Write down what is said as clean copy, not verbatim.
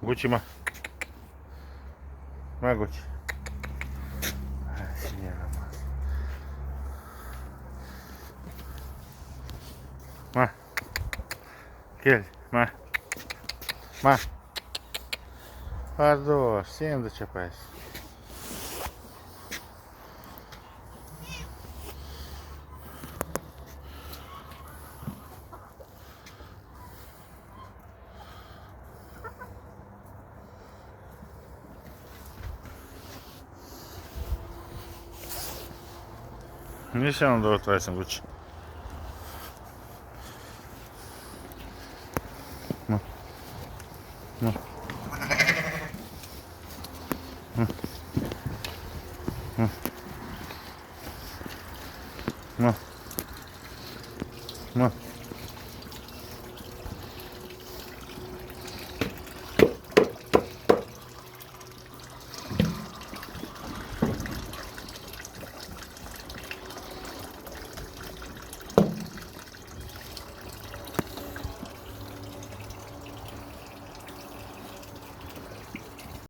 Gucci ma. Ma Gucci. Signora ma. Ma. Gel. Ma. Pardon, sendo çapaz. Niye sen onda oturuyorsun Gucci? Ma. Ma.